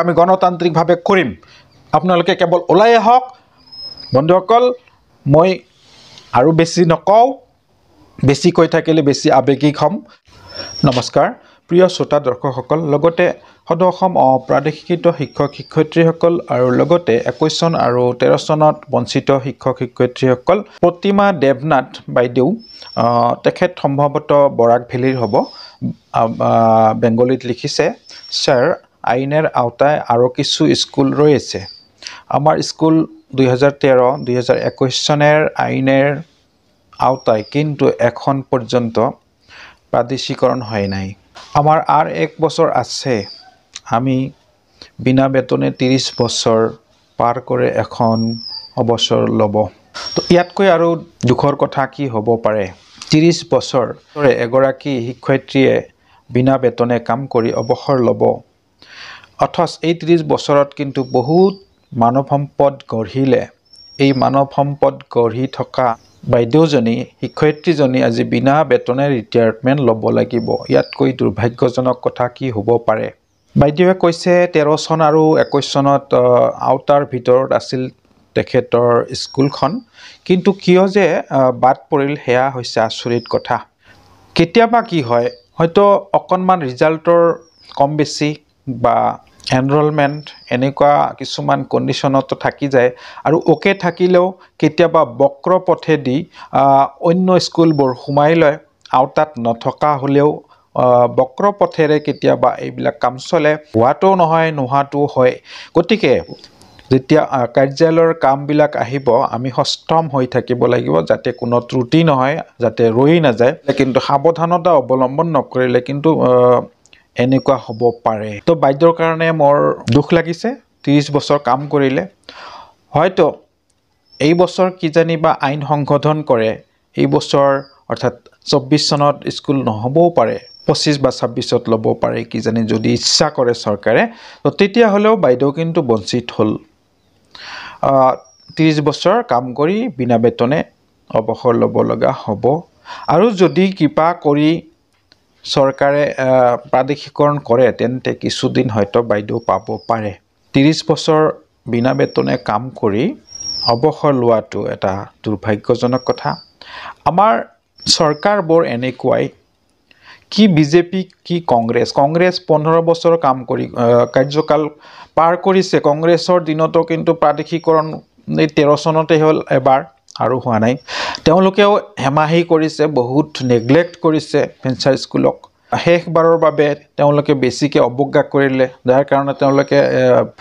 আমি গণতান্ত্ৰিকভাৱে কৰিম আপোনালোকে কেৱল ওলাই আহক বন্ধুসকল মই আৰু বেছি নকওঁ বেছি কৈ থাকিলে বেছি আবেগিক হ'ম নমস্কাৰ প্ৰিয় শ্ৰোতা দৰ্শকসকল লগতে সদৌ অসম প্ৰাদেশিক শিক্ষক শিক্ষয়িত্ৰীসকল আৰু লগতে 21 চন আৰু 13 চনত বঞ্চিত শিক্ষক শিক্ষয়িত্ৰীসকল প্ৰতিমা দেৱনাথ বাইদেউ তেখেত সম্ভৱত বৰাক ভেলীৰ হ'ব বেংগলীত লিখিছে স্যাৰ আইনের আওতায় আরও কিছু স্কুল রয়েছে আমার স্কুল 2013-2021 সনের আইনের আওতায় কিন্তু এখন পর্যন্ত প্রাদেশিকরণ হয় নাই আমার আর এক বছর আছে আমি বিনা বেতনে 30 বছর পার করে এখন অবসর লব তো ইয়াতকৈ আৰু দুখৰ কথা কি হ'ব পাৰে 30 বছৰে এগৰাকী শিক্ষয়িত্ৰীয়ে বিনা বেতনে কাম কৰি অবসৰ লব অথচ এই 30 বছৰত কিন্তু বহুত মানৱ সম্পদ গঢ়িলে এই মানৱ সম্পদ গঢ়ি থকা বাইদেউজনী শিক্ষয়িত্ৰীজনী আজি বিনা বেতনে ৰিটায়াৰমেন্ট ল'ব লাগিব ইয়াতকৈ দুৰ্ভাগ্যজনক কথা কি হ'ব পাৰে বাইদেৱে কৈছে 13 চন আৰু 21 চনত আউটাৰ ভিতৰত আছিল তেখেতৰ স্কুলখন কিন্তু কিয় যে বাদ পৰিল হেয়া হৈছে আচৰিত কথা কেতিয়াবা কি হয় হয়তো অকনমান ৰিজাল্টৰ কম বেছি বা এনৰোলমেন্ট এনেকুৱা কিছুমান কন্ডিশনত থাকি যায় আৰু ওকে থাকিলেও কেতিয়াবা বক্ৰ পথেদি অন্য স্কুলবোৰ সুমাই লয় আউটাত নথকা হলেও বক্ৰ পথেৰে কেতিয়াবা এইবিলাক কাম চলে হোৱাটো নহয় নোহাটো হয় গতিকে যেতিয়া কাৰ্যালয়ৰ কামবিলাক আহিব আমি সষ্টম হৈ থাকিব লাগিব যাতে কোনো ত্ৰুটি নহয় যাতে ৰৈ নাযায় কিন্তু সাৱধানতা অৱলম্বন নকৰিলে কিন্তু এনেকুৱা হ'ব পাৰে তো বাইদেউৰ কাৰণে মোৰ দুখ লাগিছে 30 বছৰ কাম কৰিলে হয়তো এই বছৰ কি জানিবা আইন সংশোধন কৰে এই বছৰ অৰ্থাৎ 24 চনত স্কুল নহবও পাৰে 25 বা 26ত ল'ব পাৰে কি জানি যদি ইচ্ছা কৰে চৰকাৰে তো তেতিয়া হলেও বাইদেউ কিন্তু বঞ্চিত হল 30 বছৰ কাম কৰি বিনা বেতনে অবসৰ ল'ব লগা হ'ব আৰু যদি কিবা কৰি চৰকাৰে প্ৰাদেশিকৰণ কৰে তেন্তে কিছুদিন হয়তো বাইদেউ পাব পাৰে 30 বছৰ বিনা বেতনে কাম কৰি অবসৰ লোৱাটো এটা দুৰ্ভাগ্যজনক কথা আমাৰ চৰকাৰবোৰ এনেকুৱাই কি বিজেপি কি কংগ্ৰেছ 15 বছৰ কাম কৰি কাৰ্যকাল পাৰ কৰিছে কংগ্ৰেছৰ দিনতো কিন্তু প্ৰাদেশিকৰণ 13 চনতে হ'ল এবাৰ আৰু হোৱা নাই তেওঁলোকেও হেমাহি কৰিছে বহুত নেগলেক্ট কৰিছে ফেন্সাৰ স্কুলক শেষবাৰৰ বাবে তেওঁলোকে বেছিকে অবজ্ঞা কৰিলে যাৰ কাৰণে তেওঁলোকে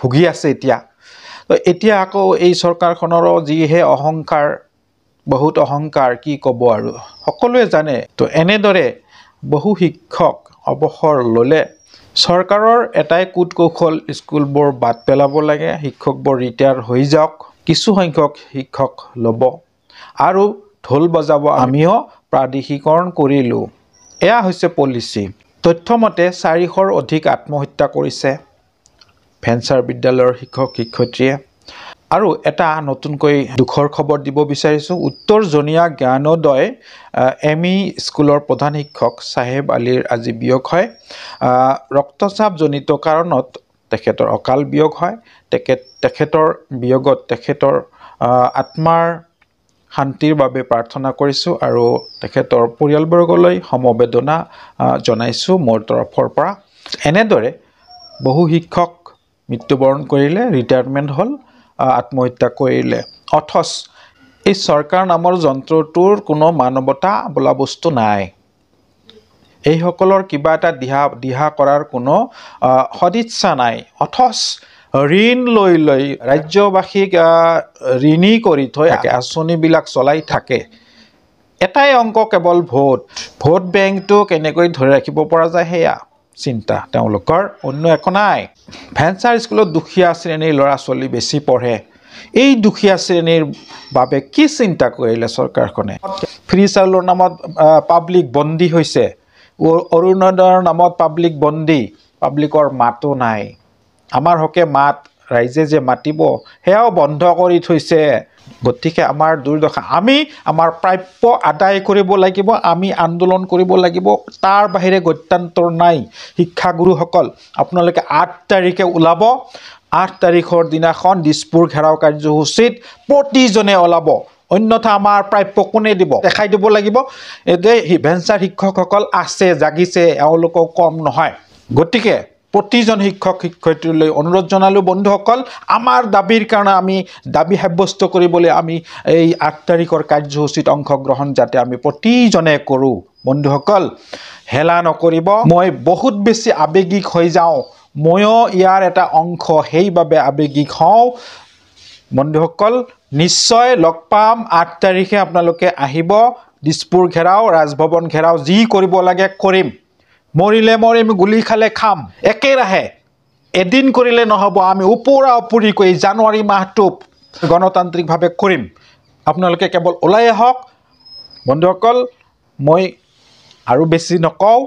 ভুগি আছে এতিয়া আকৌ এই চৰকাৰখনৰ যিহে অহংকাৰ বহুত অহংকাৰ কি ক'ব আৰু সকলোৱে জানে তো এনেদৰে বহু শিক্ষক অবসৰ ললে চৰকাৰৰ এটাই কুট কৌশল স্কুলবোৰ বাদ পেলাব লাগে শিক্ষকবোৰ ৰিটায়াৰ হৈ যাওক কিছু সংখ্যক শিক্ষক ল'ব আৰু ঢোল বজাব আমিও প্ৰাদেশিকৰণ কৰিলো এয়া হৈছে পলিচি তথ্যমতে 400ৰ অধিক আত্মহত্যা কৰিছে ফেন্সাৰ বিদ্যালয়ৰ শিক্ষক শিক্ষয়িত্ৰীয়ে আৰু এটা নতুনকৈ দুখৰ খবৰ দিব বিচাৰিছো উত্তৰ জনিয়া জ্ঞানোদয় এমই স্কুলৰ প্ৰধান শিক্ষক সাহেব আলীৰ আজি বিয়োগ হয় ৰক্তচাপ জনিত কাৰণত তেখেতৰ অকাল বিয়োগ হয় তেখেতৰ বিয়োগত তেখেতৰ আত্মাৰ শান্তিৰ বাবে প্ৰাৰ্থনা কৰিছো আৰু তেখেতৰ পৰিয়ালবৰ্গলৈ সমবেদনা জনাইছো মোৰ তৰফৰ পৰা এনেদৰে বহু শিক্ষক মৃত্যুবৰণ কৰিলে ৰিটায়াৰমেন্ট হল আত্মহত্যা কৰিলে অথচ এই চৰকাৰ নামৰ যন্ত্ৰটোৰ কোনো মানৱতা বোলা বস্তু নাই এই সকলৰ কিবা এটা দিহা কৰাৰ কোনো সদিচ্ছা নাই অথচ ঋণ লৈ ৰাজ্যবাসীক ঋণী কৰি থৈ আঁচনিবিলাক চলাই থাকে এটাই অংক কেৱল ভোট বেংকটো কেনেকৈ ধৰি ৰাখিব পৰা যায় হেয়া চিন্তা তেওঁলোকৰ অন্য একো নাই ফেন্সাৰ স্কুলত দুখীয়া শ্ৰেণীৰ ল'ৰা ছোৱালী বেছি পঢ়ে এই দুখীয়া শ্ৰেণীৰ বাবে কি চিন্তা কৰিলে চৰকাৰখনে ফ্ৰী চাউলৰ নামত পাব্লিক বন্দী হৈছে অৰুণোদয়ৰ নামত পাব্লিক বন্দী পাব্লিকৰ মাতো নাই আমাৰ হকে মাত ৰাইজে যে মাতিব সেয়াও বন্ধ কৰি থৈছে গতিকে আমাৰ দুৰ্দশা আমি আমাৰ প্ৰাপ্য আদায় কৰিব লাগিব আমি আন্দোলন কৰিব লাগিব তাৰ বাহিৰে গত্যন্তৰ নাই শিক্ষাগুৰুসকল আপোনালোকে 8 তাৰিখে ওলাব 8 তাৰিখৰ দিনাখন দিছপুৰ ঘেৰাও কাৰ্যসূচীত প্ৰতিজনে ওলাব অন্যথা আমাৰ প্ৰাপ্য কোনে দিব দেখাই দিব লাগিব এই ভেঞ্চাৰ শিক্ষকসকল আছে জাগিছে এওঁলোকক কম নহয় গতিকে প্ৰতিজন শিক্ষক শিক্ষয়িত্ৰীলৈ অনুৰোধ জনালো বন্ধুসকল আমাৰ দাবীৰ কাৰণে আমি দাবী সাব্যস্ত কৰিবলৈ আমি এই 8 তাৰিখৰ কাৰ্যসূচীত অংশগ্ৰহণ যাতে আমি প্ৰতিজনে কৰো বন্ধুসকল হেলা নকৰিব মই বহুত বেছি আবেগিক হৈ যাওঁ ময়ো ইয়াৰ এটা অংশ সেইভাবে আবেগিক হওঁ বন্ধুসকল নিশ্চয় লগ পাম 8 তাৰিখে আপোনালোকে আহিব দিছপুৰ ঘেৰাও ৰাজভৱন ঘেৰাও যি কৰিব লাগে কৰিম মৰিলে মৰিম গুলি খালে খাম একেৰাহে এদিন কৰিলে নহব আমি ওপৰা ওপৰি কৈ জানুৱাৰী মাহটো গণতান্ত্ৰিকভাৱে কৰিম আপোনালোকে কেৱল ওলাই আহক বন্ধুসকল মই আৰু বেছি নকওঁ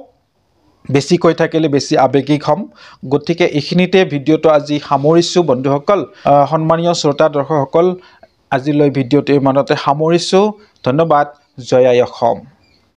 বেছি কৈ থাকিলে বেছি আবেগিক হম গতিকে এইখিনিতে ভিডিওটো আজি সামৰিছো বন্ধুসকল সন্মানীয় শ্ৰোতা দৰ্শকসকল আজিলৈ ভিডিওটো ইমানতে সামৰিছো ধন্যবাদ জয় আই অসম